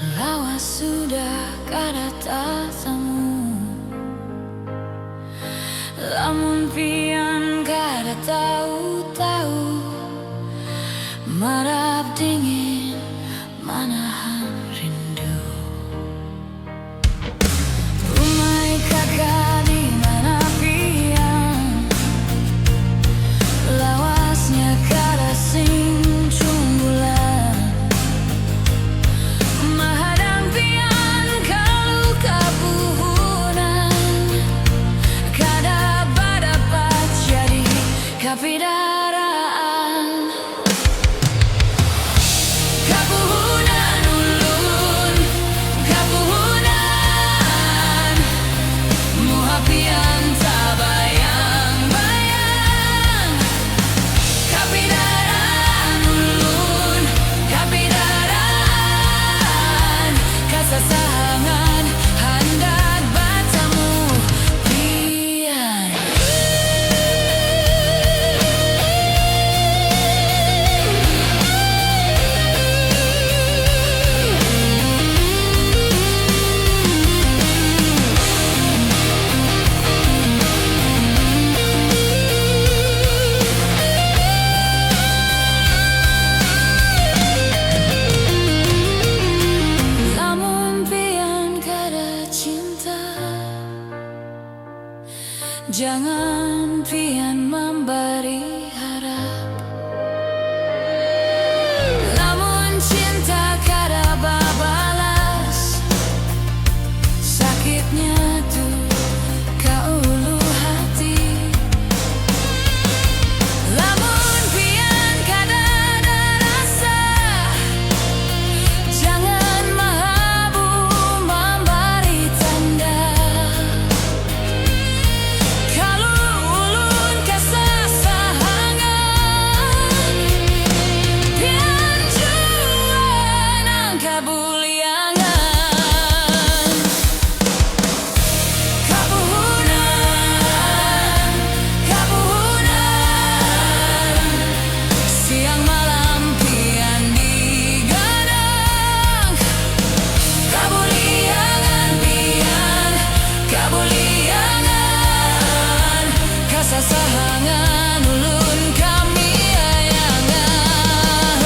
Lawas sudah kada tatamu, lamun pian kada tahu-tahu, marap dingin manahan rindu. Umay kakak di mana pian, lawasnya kada sing cumbulan, mahadang pian kalau kapuhunan, kada dapat jadi kapidaraan. Kapuhunan ulun, kapuhunan, muhapian tabayang-bayang. Kapidaraan ulun, kapidaraan, kasasangan handad batamu pian. Lamun pian kada cinta, jangan pian memberi harap. Lamun cinta kada babalas, sakitnya tuh kaulu hati. Lamun pian kada ada rasa, jangan mahabu memberi tanda. Kalau ulun kasasangan, pian juan angka buliangan. Kapuhunan, kapuhunan, siang malam pian digadang. Kabuliangan pian, kabuliangan, kasasangan ulun kami ayangan.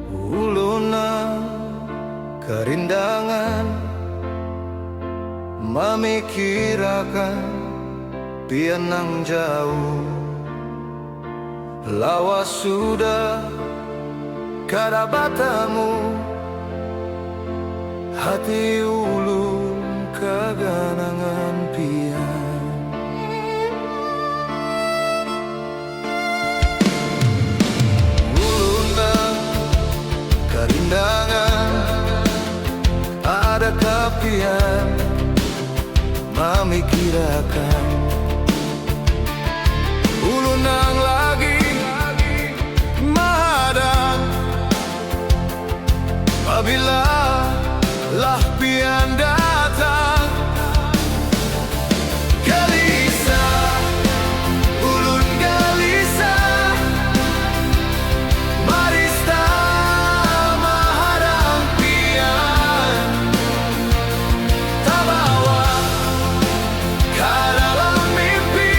Uluna kerindangan memikirakan pian nang jauh. Lawas sudah kada batamu, hati ulun kaganangan pian. Uluna kerindangan ada kepian memikirakan. Ulun nang lagi mahadang, apabila lah pian datang. Gelisah, ulun gelisah, marista mahadang pian. Tabawa ka dalam mimpi,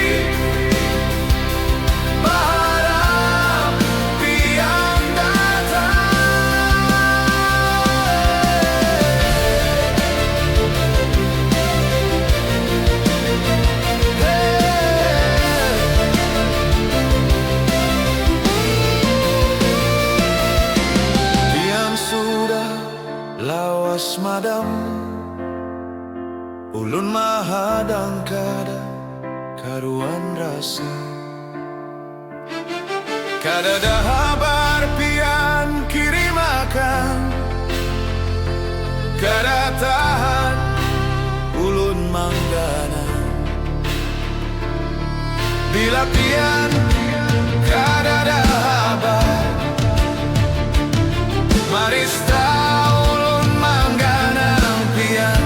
ulun mahadang kada karuan rasa. Kada dahabar pian kirim akan, kada tahan ulun manggana. Bila pian kada dahabar, marista ulun manggana pian.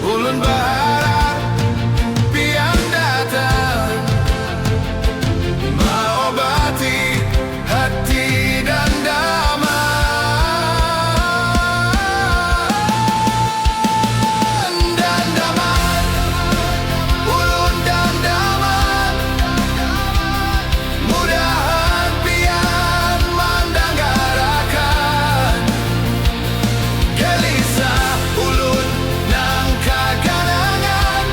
Ulun berharap pian datang, mengobati hati dan daman, ulun dan daman. Mudahan pian mendengarkan gelisah ulun nang kaganangan.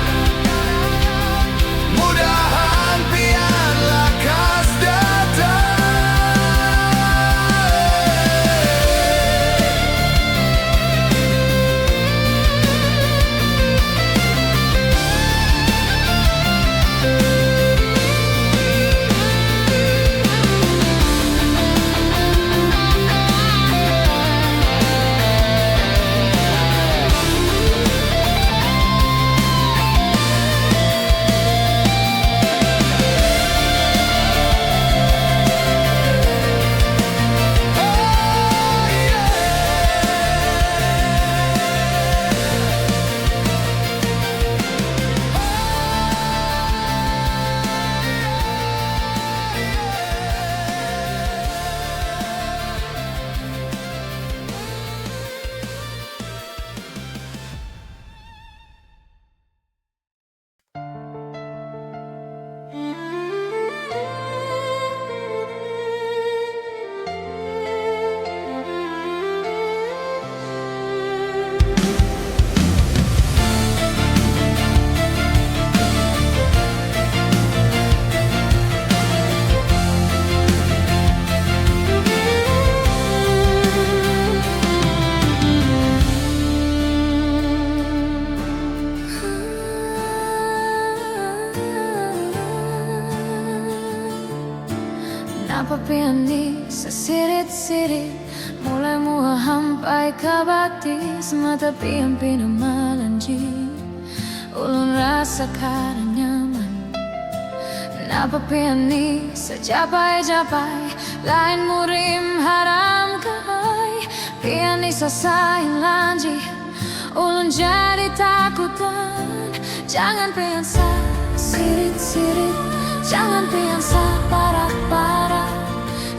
Mudahan pian lakas datang. Napa pian ni sesirit-sirit mulai mua hampai kabati, semata pian pinamalanji ulun rasa kada nyaman. Napa pian ni sejapai-japai lain murim haram kai, pian ni sasain lanji ulun jadi takutan. Jangan pian sa sirit-sirit, jangan pian sa parah-parah,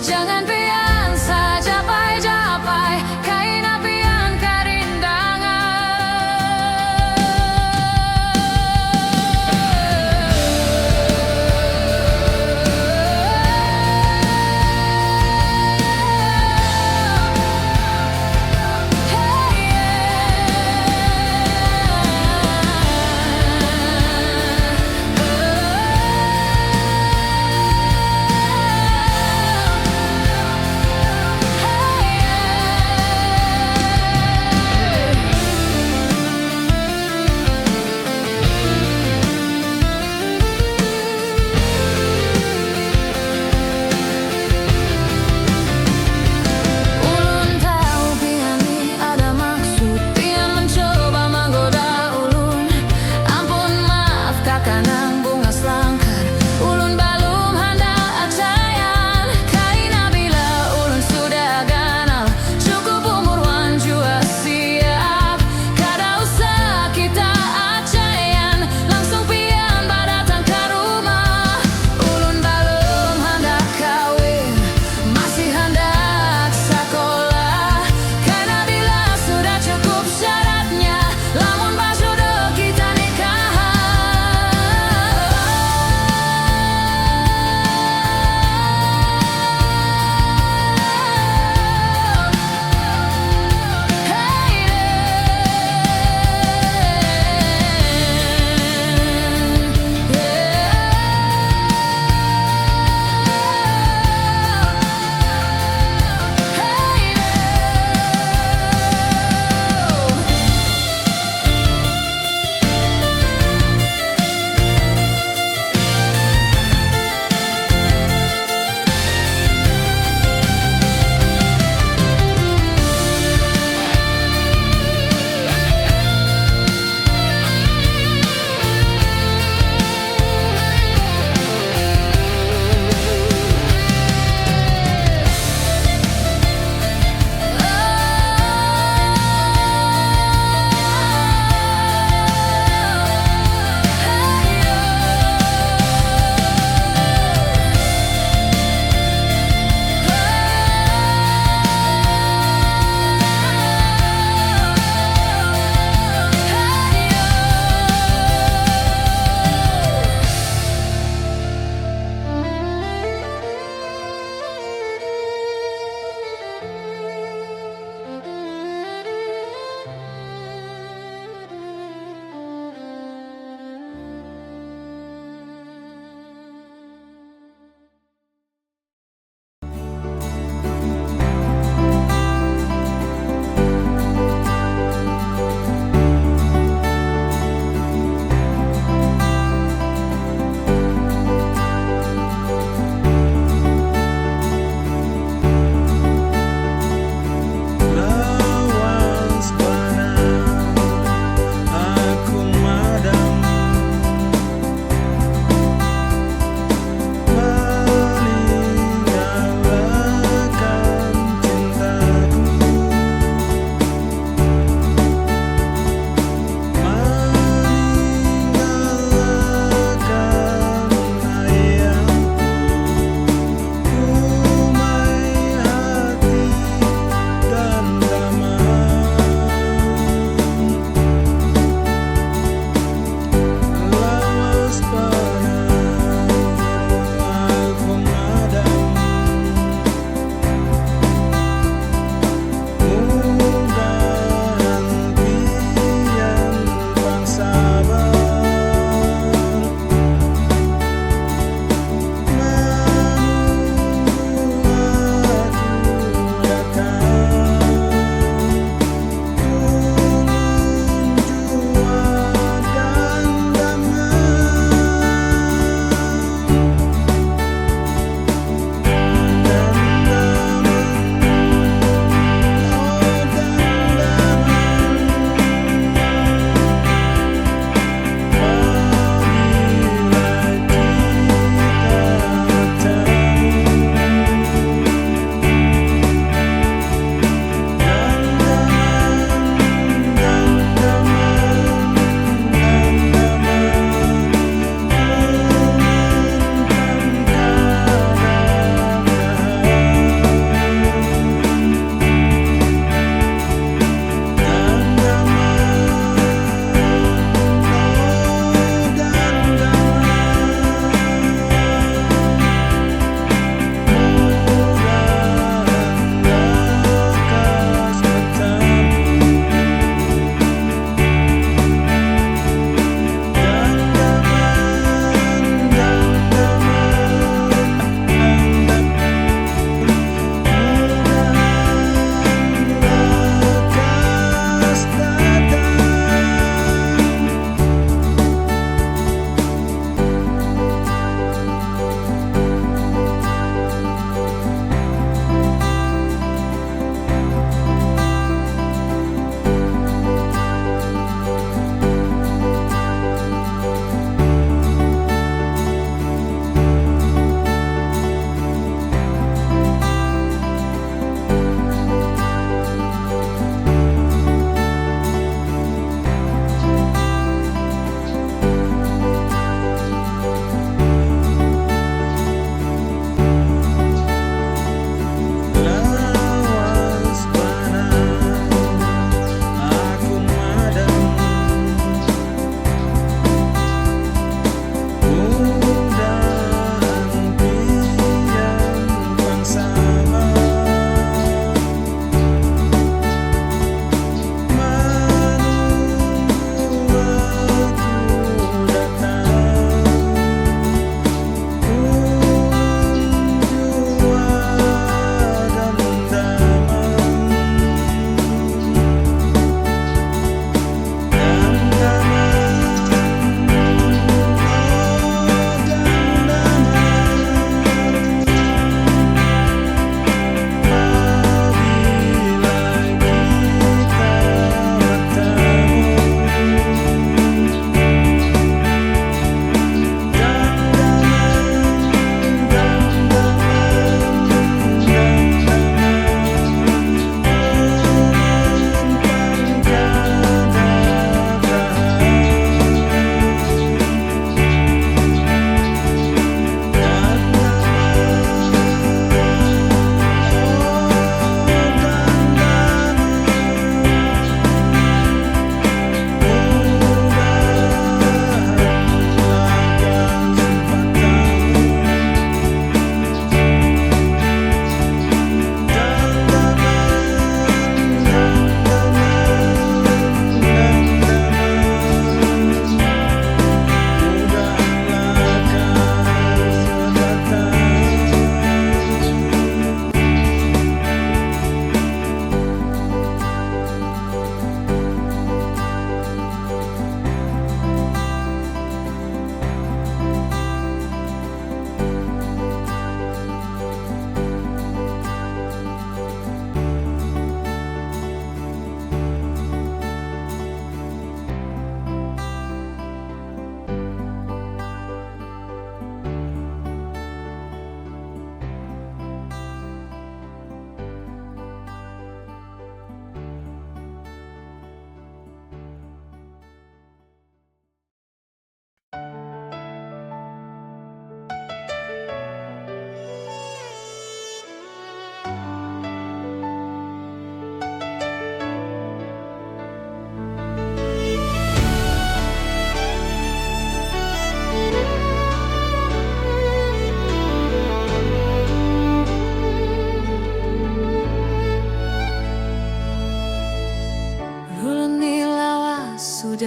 jangan pian sa japai-japai, kaina pian karindangan.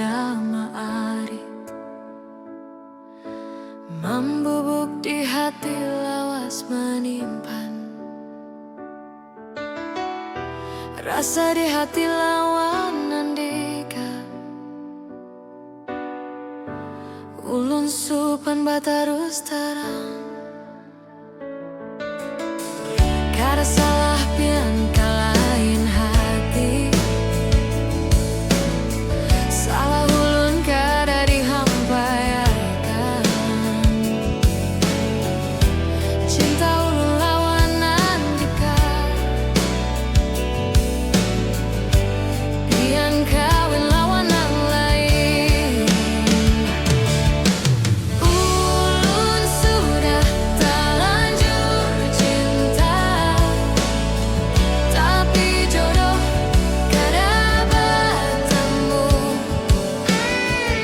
dama ari membubuk di hati lawas menyimpan rasa di hati lawan andika ulun supan batarus tarang kada salah pian kalahin hati salah ulun kada dihampaikan cinta ulun lawan andika pian kawin lawan ang lain ulun sudah terlanjur cinta tapi jodoh kada bertemu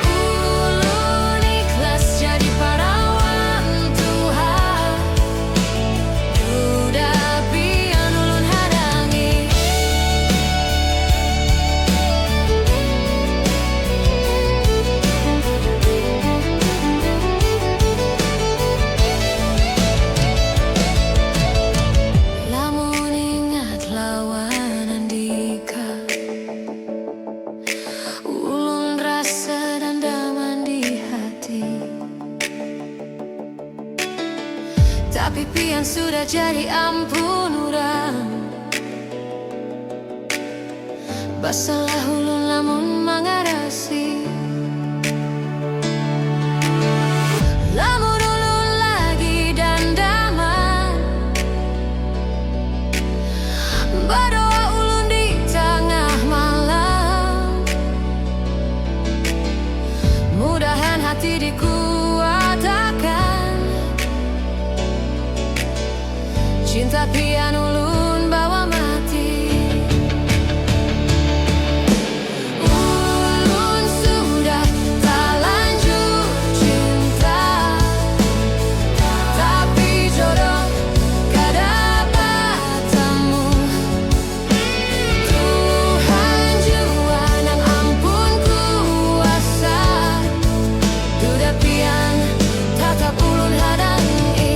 ulun ikhlas jadi parawan Tuhan duda pian ulun hadangi lamun ingat lawan andika ulun rasa dandaman di hati tapi pian sudah jadi ampun urang basalah ulun lamun mangarasi lamun ulun lagi dandaman berdoa ulun di tengah malam mudahan hati dikuatakan cinta pian ulun bawa mati ulun sudah terlanjur cinta tapi jodoh kada bertemu Tuhan jua nang ampun kuasa duda pian tatap ulun hadangi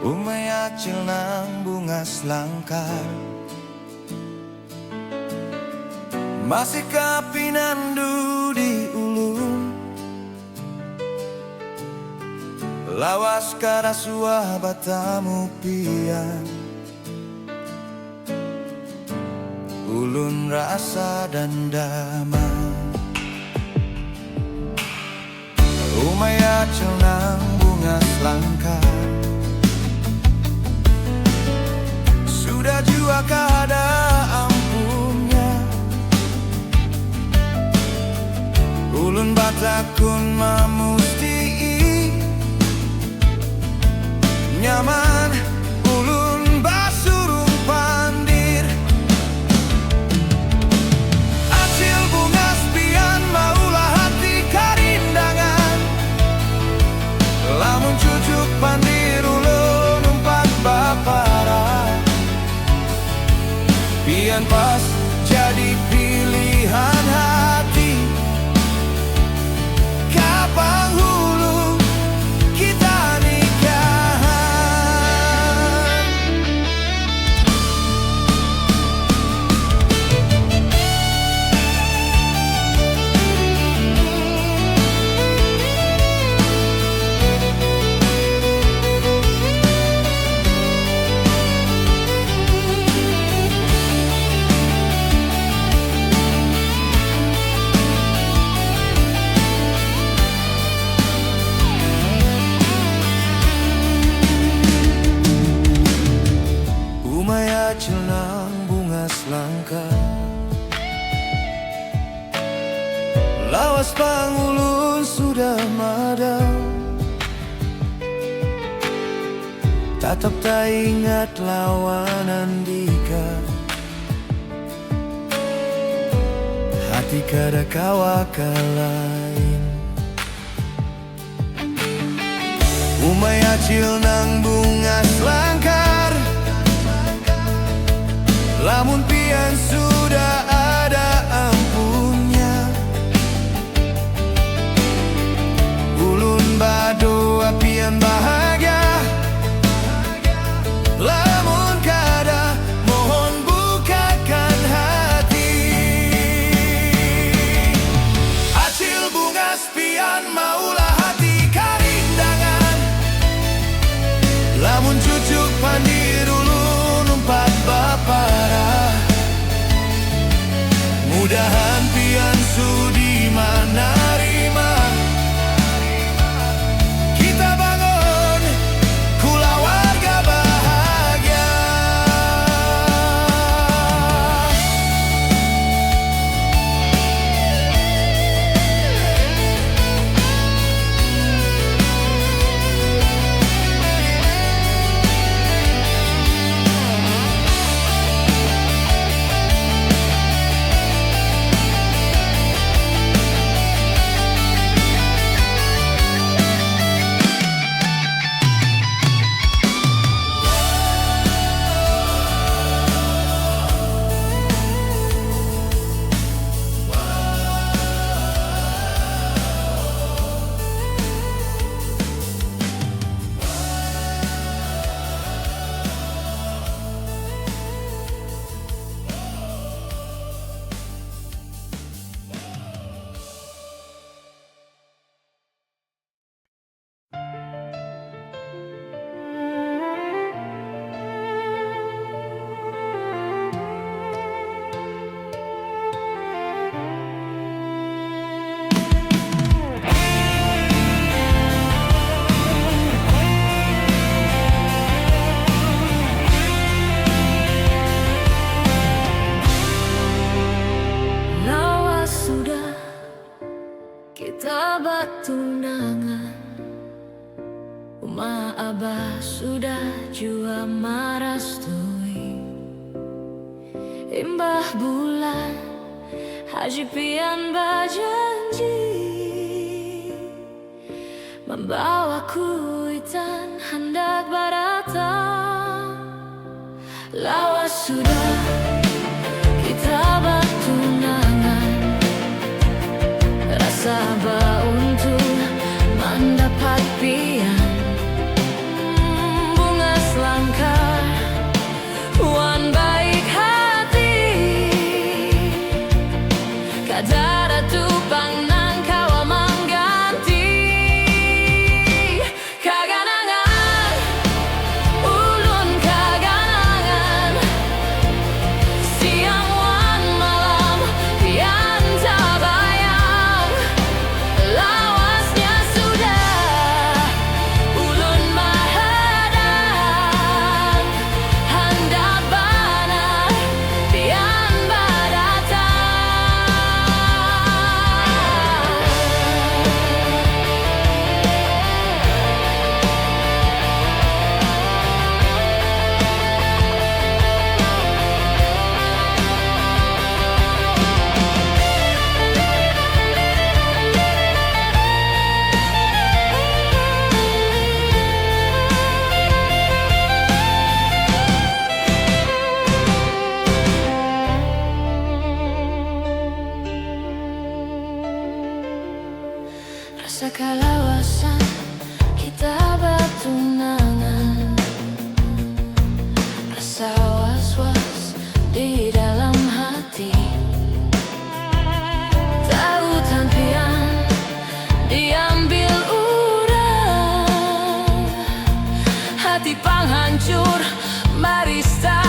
Umay acil ng bunga selangkar masih kapinandu di ulun lawas kada suah batamu pian ulun rasa dandaman umay acil ng bunga selangkar sudah jua kada ampunnya ulun batakun mamusti nyaman ulun basurung pandir acil bunga spian maulah hati karindangan lamun cucuk pandir ulun umpat bapara pian pas jadi pilihan hati kapang hulu kita nikahan bunga selangkar. Lawas pangulun sudah madam, tatap tak ingat lawan andika. Hati kada kawaka lain. Umay acil nang bunga selangkar, lamun pian sudah ada ampunnya. Ulun bado apian bahagia, lamun kada mohon bukakan hati. Acil bunga spian maulah hati karindangan, lamun cucuk pandir ulun umpat bapara. Mudahan pian sudi manarima, kita bangun keluarga bahagia. Kita bertunangan, Uma Abah sudah jua marastui. Imbah bulan Haji pian berjanji membawa kuitan hendak baratang. Lawas sudah kita bertunangan, sabar untuk mendapat pian bunga selangkar, wan baik hati. Kadara tupang nang kawa mangganti kaganangan, ulun kaganangan. Siang wan malam pian tabayang, lawasnya sudah ulun mahadang, handap bana pian badatang. Rasa kalawasan kita bertunangan, rasa was-was di dalam hati. Tautan pian diambil orang, hati panghancur marista.